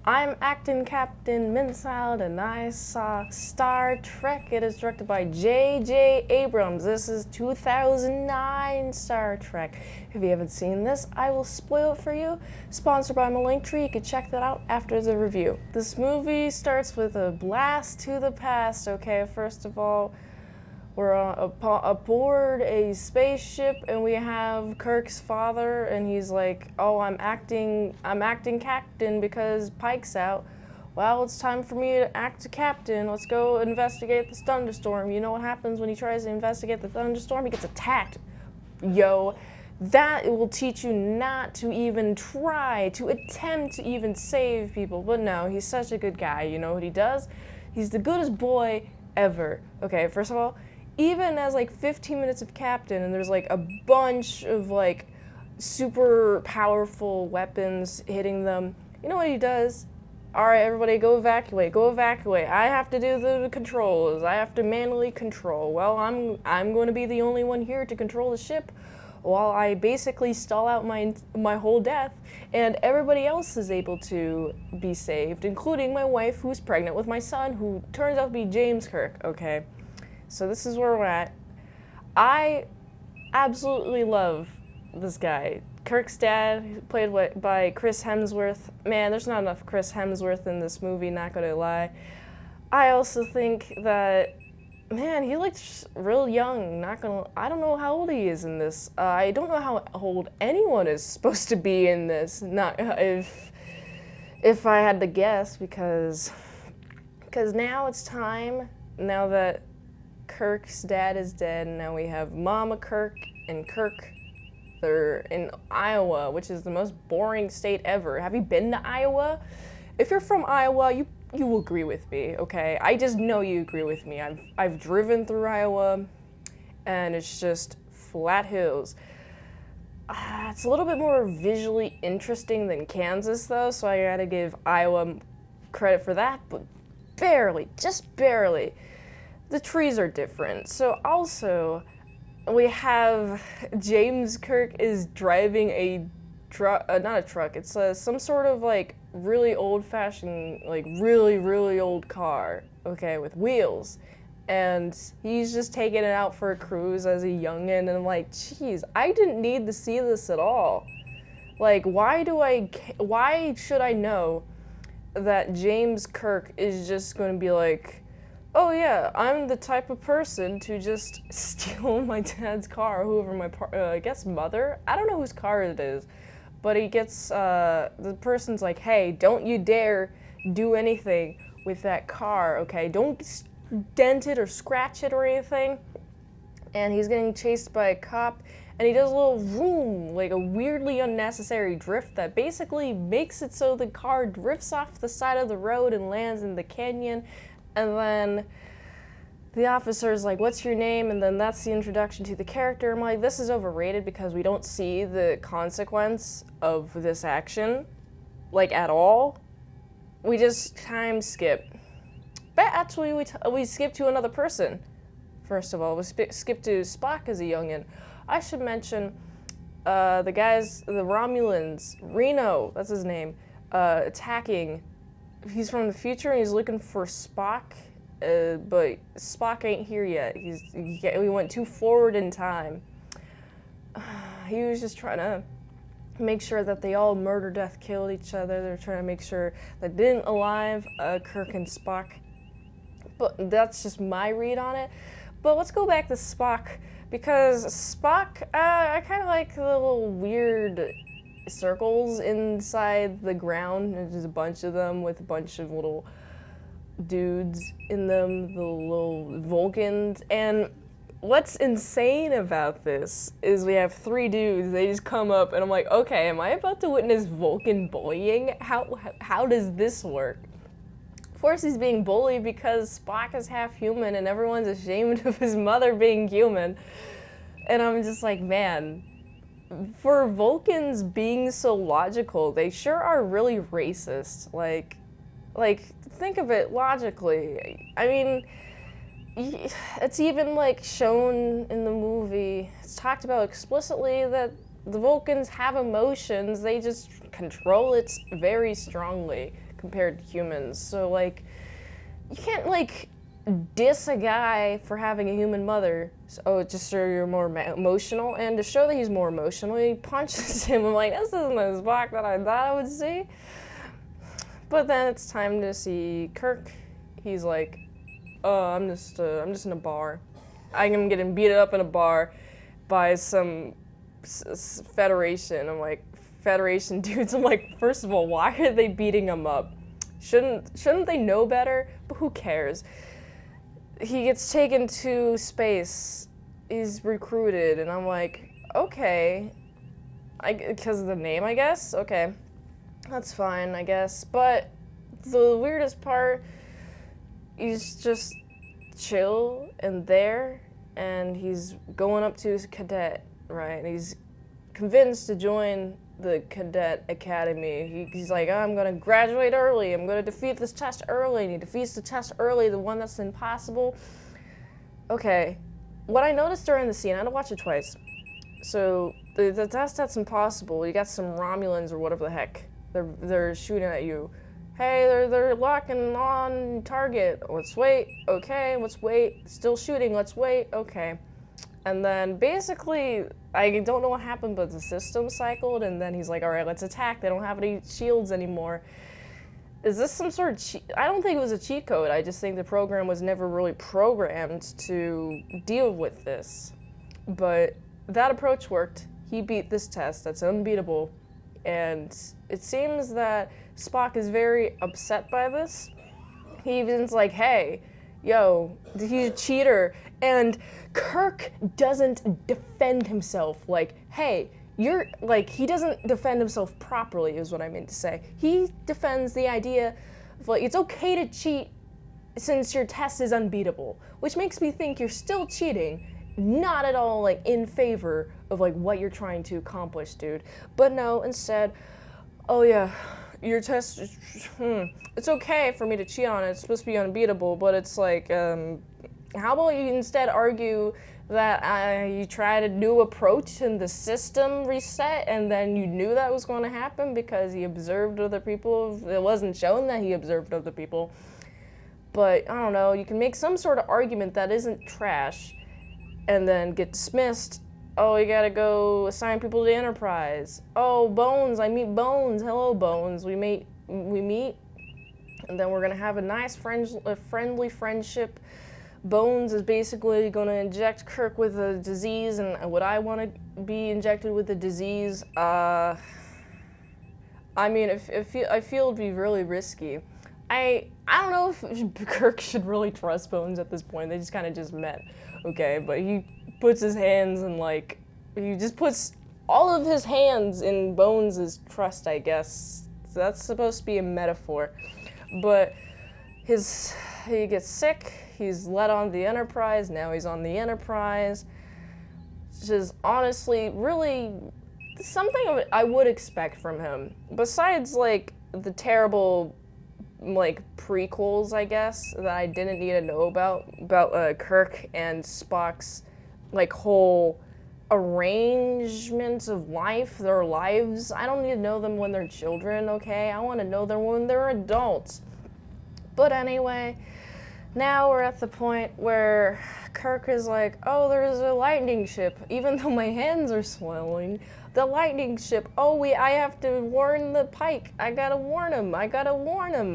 I'm acting Captain Mint Salad, and I saw Star Trek. It is directed by J.J. Abrams. This is 2009 Star Trek. If you haven't seen this, I will spoil it for you. Sponsored by my Linktree. You can check that out after the review. This movie starts with a blast to the past. Okay, first of all, we're aboard a spaceship, and we have Kirk's father, and he's like, "Oh, I'm acting captain because Pike's out. Well, it's time for me to act a captain. Let's go investigate this thunderstorm." You know what happens when he tries to investigate the thunderstorm? He gets attacked. Yo, that will teach you not to even try to attempt to even save people. But no, he's such a good guy. You know what he does? He's the goodest boy ever. Okay, first of all, even as like 15 minutes of captain, and there's like a bunch of like super powerful weapons hitting them, you know what he does? All right, everybody, go evacuate, go evacuate. I have to do the controls. I have to manually control. Well, I'm going to be the only one here to control the ship while I basically stall out my whole death, and everybody else is able to be saved, including my wife, who's pregnant with my son, who turns out to be James Kirk. Okay. So this is where we're at. I absolutely love this guy. Kirk's dad, played by Chris Hemsworth. Man, there's not enough Chris Hemsworth in this movie, not gonna lie. I also think that, man, he looks real young. I don't know how old he is in this. I don't know how old anyone is supposed to be in this. Not if I had to guess, because now it's time. Now that Kirk's dad is dead, and now we have Mama Kirk and Kirk. They're in Iowa, which is the most boring state ever. Have you been to Iowa? If you're from Iowa, you will agree with me, okay? I just know you agree with me. I've driven through Iowa, and it's just flat hills. It's a little bit more visually interesting than Kansas, though, so I gotta give Iowa credit for that, but barely, just barely. The trees are different. So also, we have James Kirk is driving a truck, not a truck, it's some sort of like really old-fashioned, like really old car, okay, with wheels. And he's just taking it out for a cruise as a youngin', and I'm like, geez, I didn't need to see this at all. Like, why should I know that James Kirk is just gonna be like, oh yeah, I'm the type of person to just steal my dad's car, whoever I guess mother? I don't know whose car it is, but he gets, the person's like, hey, don't you dare do anything with that car, okay? Don't dent it or scratch it or anything. And he's getting chased by a cop, and he does a little vroom, like a weirdly unnecessary drift that basically makes it so the car drifts off the side of the road and lands in the canyon. And then the officer's like, what's your name? And then that's the introduction to the character. I'm like, this is overrated because we don't see the consequence of this action, like, at all. We just time skip. But actually, we skip to another person. First of all, we skip to Spock as a youngin'. I should mention the guys, the Romulans, Reno, that's his name, attacking. He's from the future, and he's looking for Spock, but Spock ain't here yet. We went too forward in time. He was just trying to make sure that they all murder, death, killed each other. They're trying to make sure that they didn't alive Kirk and Spock. But that's just my read on it. But let's go back to Spock, because Spock, I kind of like the little weird circles inside the ground. There's just a bunch of them with a bunch of little dudes in them, the little Vulcans. And what's insane about this is we have three dudes. They just come up, and I'm like, okay, am I about to witness Vulcan bullying? How does this work? Of course, he's being bullied because Spock is half human, and everyone's ashamed of his mother being human. And I'm just like, man, for Vulcans being so logical, they sure are really racist. Like, think of it logically. I mean, it's even like shown in the movie. It's talked about explicitly that the Vulcans have emotions. They just control it very strongly compared to humans. So, like, you can't, like, diss a guy for having a human mother. So, just so you're more emotional. And to show that he's more emotional, he punches him. I'm like, this isn't the Spock that I thought I would see. But then it's time to see Kirk. He's like, I'm just in a bar. I'm getting beat up in a bar by some Federation. I'm like, Federation dudes. I'm like, first of all, why are they beating him up? Shouldn't they know better? But who cares? He gets taken to space. He's recruited, and I'm like, okay, because of the name, I guess. Okay, that's fine, I guess. But the weirdest part, he's just chill and there, and he's going up to his cadet, right? And he's convinced to join the cadet academy. He's like, I'm gonna graduate early. I'm gonna defeat this test early. And he defeats the test early, the one that's impossible. Okay, what I noticed during the scene, I had to watch it twice. So the test that's impossible, you got some Romulans or whatever the heck. They're shooting at you. Hey, they're locking on target. Let's wait. Okay, let's wait. Still shooting. Let's wait. Okay. And then basically, I don't know what happened, but the system cycled, and then he's like, all right, let's attack. They don't have any shields anymore. Is this some sort of cheat? I don't think it was a cheat code. I just think the program was never really programmed to deal with this. But that approach worked. He beat this test. That's unbeatable. And it seems that Spock is very upset by this. He even's like, hey, yo, he's a cheater. And Kirk doesn't defend himself. Like, hey, you're, like, he doesn't defend himself properly is what I meant to say. He defends the idea of, like, it's okay to cheat since your test is unbeatable, which makes me think you're still cheating, not at all, like, in favor of, like, what you're trying to accomplish, dude. But no, instead, oh yeah, your test, it's okay for me to cheat on it. It's supposed to be unbeatable, but it's like, how about you instead argue that you tried a new approach and the system reset, and then you knew that was going to happen because he observed other people. It wasn't shown that he observed other people. But, I don't know, you can make some sort of argument that isn't trash and then get dismissed. Oh, you gotta go assign people to the Enterprise. Oh, Bones, I meet Bones. Hello, Bones. We meet, and then we're gonna have a nice friendly friendship. Bones is basically gonna inject Kirk with a disease, and would I want to be injected with a disease? I mean, I feel it'd be really risky. I don't know if Kirk should really trust Bones at this point. They just kind of just met, okay? But he puts his hands in, like, he just puts all of his hands in Bones' trust, I guess. So that's supposed to be a metaphor. But he gets sick, he's let on the Enterprise, now he's on the Enterprise. Which is honestly really something I would expect from him. Besides, like, the terrible, like, prequels, I guess, that I didn't need to know about Kirk and Spock's, like, whole arrangement of life, their lives. I don't need to know them when they're children, okay? I want to know them when they're adults. But anyway, now we're at the point where Kirk is like, oh, there's a lightning ship, even though my hands are swelling. The lightning ship, I have to warn the Pike. I gotta warn him,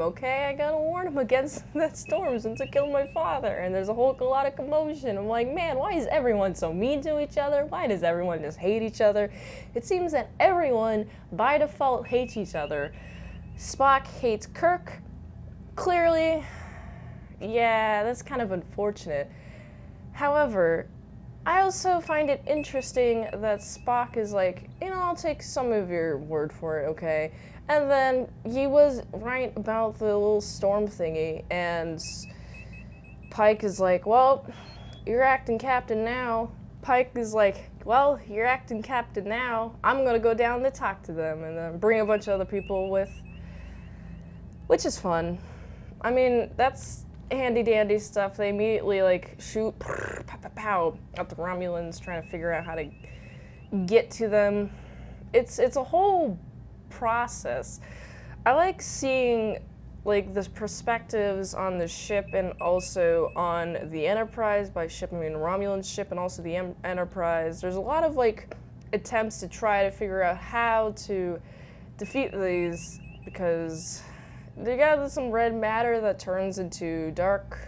okay? I gotta warn him against the storms and to kill my father. And there's a whole lot of commotion. I'm like, man, why is everyone so mean to each other? Why does everyone just hate each other? It seems that everyone, by default, hates each other. Spock hates Kirk. Clearly, yeah, that's kind of unfortunate. However, I also find it interesting that Spock is like, I'll take some of your word for it, okay? And then he was right about the little storm thingy, and Pike is like, well, you're acting captain now. Pike is like, well, you're acting captain now. I'm gonna go down to talk to them, and then bring a bunch of other people with, which is fun. I mean, that's handy dandy stuff. They immediately, like, shoot pow, pow, pow, at the Romulans, trying to figure out how to get to them. It's a whole process. I like seeing like the perspectives on the ship and also on the Enterprise. By ship I mean Romulan ship, and also the Enterprise. There's a lot of like attempts to try to figure out how to defeat these, because they got some red matter that turns into dark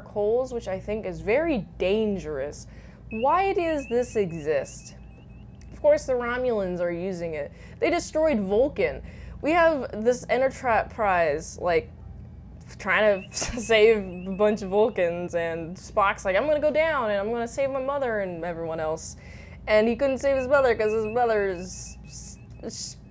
holes, which I think is very dangerous. Why does this exist? Of course the Romulans are using it. They destroyed Vulcan. We have this Enterprise, like, trying to save a bunch of Vulcans, and Spock's like, I'm gonna go down, and I'm gonna save my mother and everyone else. And he couldn't save his mother, because his mother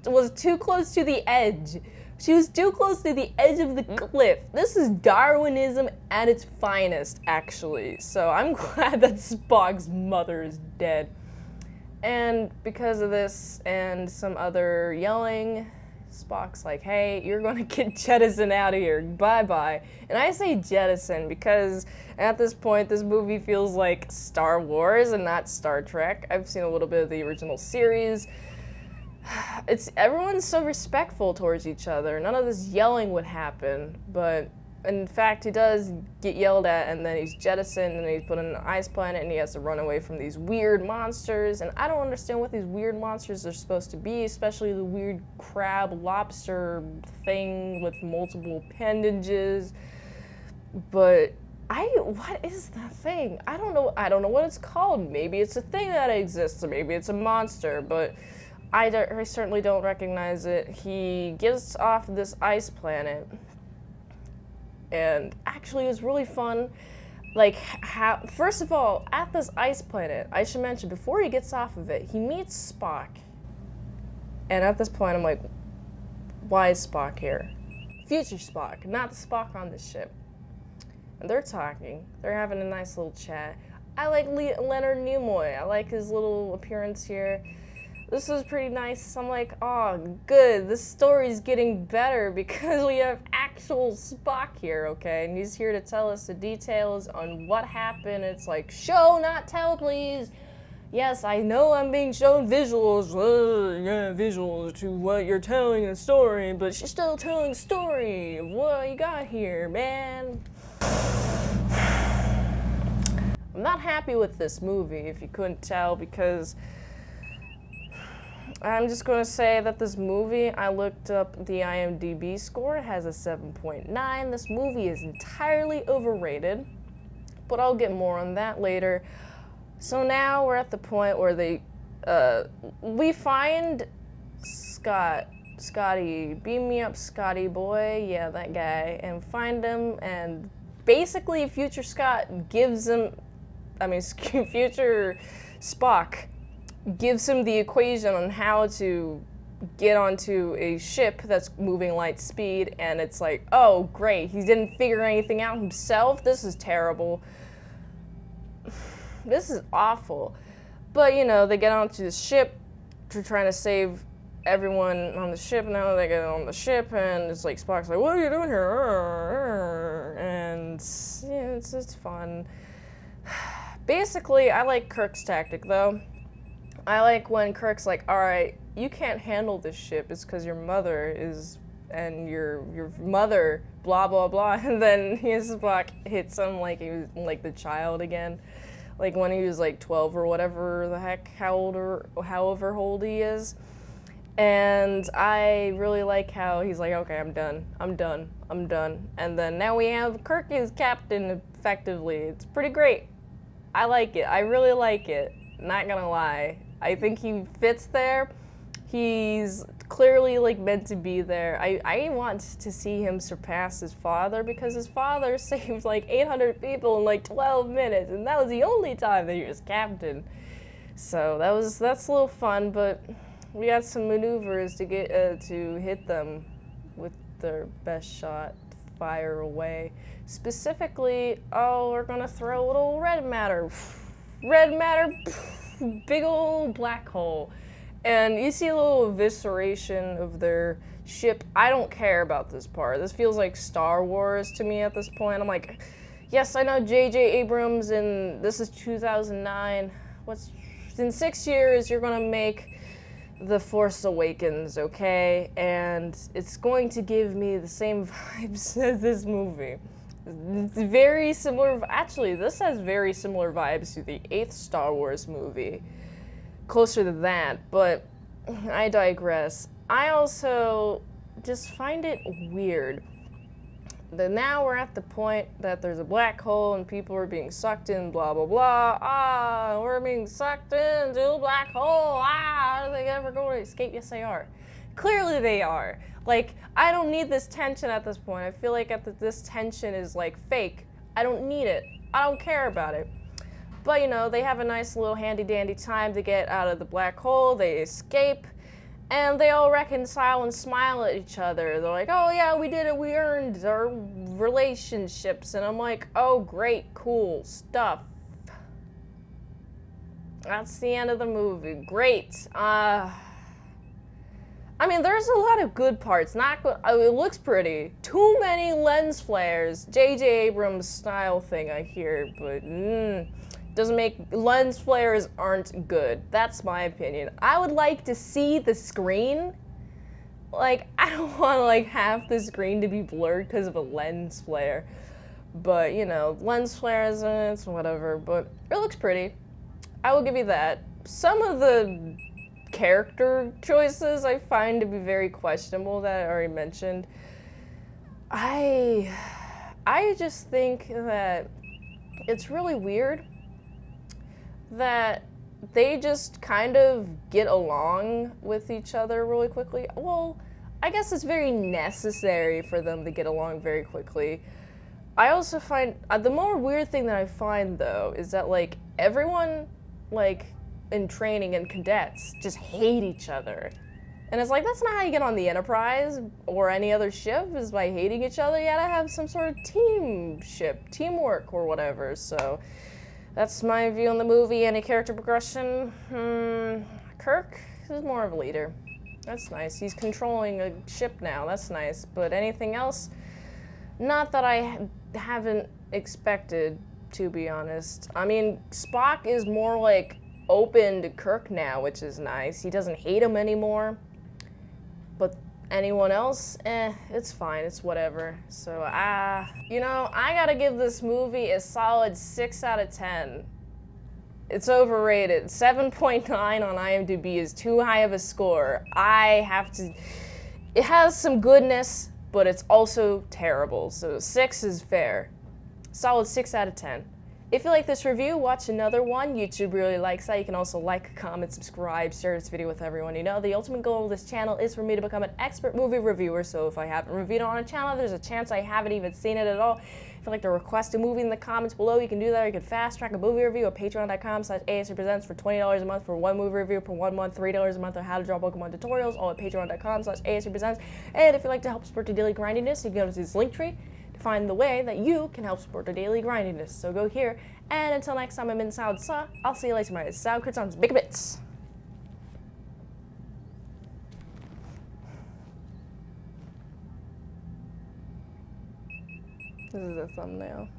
was too close to the edge. She was too close to the edge of the cliff. This is Darwinism at its finest, actually. So I'm glad that Spock's mother is dead. And because of this and some other yelling, Spock's like, hey, you're gonna get jettisoned out of here, bye-bye. And I say jettison because at this point, this movie feels like Star Wars and not Star Trek. I've seen a little bit of the original series. Everyone's so respectful towards each other. None of this yelling would happen, but in fact, he does get yelled at, and then he's jettisoned, and he's put on an ice planet, and he has to run away from these weird monsters. And I don't understand what these weird monsters are supposed to be, especially the weird crab lobster thing with multiple appendages. But what is that thing? I don't know what it's called. Maybe it's a thing that exists, or maybe it's a monster, but I certainly don't recognize it. He gets off this ice planet, and actually it was really fun. Like, first of all, at this ice planet, I should mention, before he gets off of it, he meets Spock. And at this point, I'm like, why is Spock here? Future Spock, not the Spock on the ship. And they're talking. They're having a nice little chat. I like Leonard Nimoy. I like his little appearance here. This was pretty nice. I'm like, oh, good. This story's getting better because we have actual Spock here, okay? And he's here to tell us the details on what happened. It's like, show, not tell, please. Yes, I know I'm being shown visuals. Yeah, visuals to what you're telling the story, but she's still telling the story of what you got here, man. I'm not happy with this movie, if you couldn't tell, because I'm just going to say that this movie, I looked up the IMDb score, it has a 7.9. This movie is entirely overrated, but I'll get more on that later. So now we're at the point where we find Scotty, beam me up, Scotty boy, yeah, that guy, and find him, and basically Future Spock gives him the equation on how to get onto a ship that's moving light speed, and it's like, oh great, he didn't figure anything out himself? This is terrible. This is awful. But you know, they get onto the ship, they're trying to save everyone on the ship. Now they get on the ship, and it's like, Spock's like, what are you doing here? And yeah, it's just fun. Basically, I like Kirk's tactic though. I like when Kirk's like, all right, you can't handle this ship, it's because your mother is, and your mother, blah, blah, blah. And then Spock hits him like he was like the child again. Like when he was like 12 or whatever the heck, however old he is. And I really like how he's like, okay, I'm done. And then now we have Kirk as captain, effectively. It's pretty great. I like it. I really like it. Not gonna lie. I think he fits there. He's clearly like meant to be there. I want to see him surpass his father, because his father saved like 800 people in like 12 minutes, and that was the only time that he was captain. So that's a little fun, but we got some maneuvers to get to hit them with their best shot, fire away. Specifically, oh, we're gonna throw a little red matter. Red matter, big old black hole. And you see a little evisceration of their ship. I don't care about this part. This feels like Star Wars to me at this point. I'm like, yes, I know J.J. Abrams, and this is 2009. In 6 years, you're gonna make The Force Awakens, okay? And it's going to give me the same vibes as this movie. It's very similar, actually, this has very similar vibes to the 8th Star Wars movie. Closer to that, but I digress. I also just find it weird that now we're at the point that there's a black hole and people are being sucked in, blah, blah, blah. Ah, we're being sucked into a black hole. Ah, are they ever going to escape? Yes, they are. Clearly they are. Like, I don't need this tension at this point. I feel like this tension is, like, fake. I don't need it. I don't care about it. But, you know, they have a nice little handy-dandy time to get out of the black hole. They escape. And they all reconcile and smile at each other. They're like, oh yeah, we did it, we earned our relationships. And I'm like, oh great, cool stuff. That's the end of the movie. Great. I mean, there's a lot of good parts. Not good. It looks pretty. Too many lens flares. J.J. Abrams style thing, I hear, but doesn't make, lens flares aren't good. That's my opinion. I would like to see the screen. Like, I don't want like half the screen to be blurred because of a lens flare. But, you know, lens flares, it's whatever. But it looks pretty. I will give you that. Some of the character choices I find to be very questionable that I already mentioned. I just think that it's really weird that they just kind of get along with each other really quickly. Well, I guess it's very necessary for them to get along very quickly. I also find, the more weird thing that I find though, is that like everyone like in training and cadets just hate each other. And it's like, that's not how you get on the Enterprise or any other ship, is by hating each other. You gotta have some sort of teamwork or whatever, so. That's my view on the movie. Any character progression? Kirk is more of a leader. That's nice. He's controlling a ship now. That's nice. But anything else? Not that I haven't expected, to be honest. I mean, Spock is more like open to Kirk now, which is nice. He doesn't hate him anymore. But anyone else? It's fine. It's whatever. So, you know, I gotta give this movie a solid 6 out of 10. It's overrated. 7.9 on IMDb is too high of a score. It has some goodness, but it's also terrible. So 6 is fair. Solid 6 out of 10. If you like this review, watch another one. YouTube really likes that. You can also like, comment, subscribe, share this video with everyone you know. The ultimate goal of this channel is for me to become an expert movie reviewer, so if I haven't reviewed it on a channel, there's a chance I haven't even seen it at all. If you'd like to request a movie in the comments below, you can do that, or you can fast track a movie review at patreon.com/ASEPresents for $20 a month for one movie review per 1 month, $3 a month on how to draw Pokemon tutorials, all at patreon.com/ASEPresents. And if you'd like to help support the daily grindiness, you can go to this link tree to find the way that you can help support the daily grindiness. So go here, and until next time, I'm Mint Salad Saw. I'll see you later, my Salad Croutons, big bits. This is the thumbnail.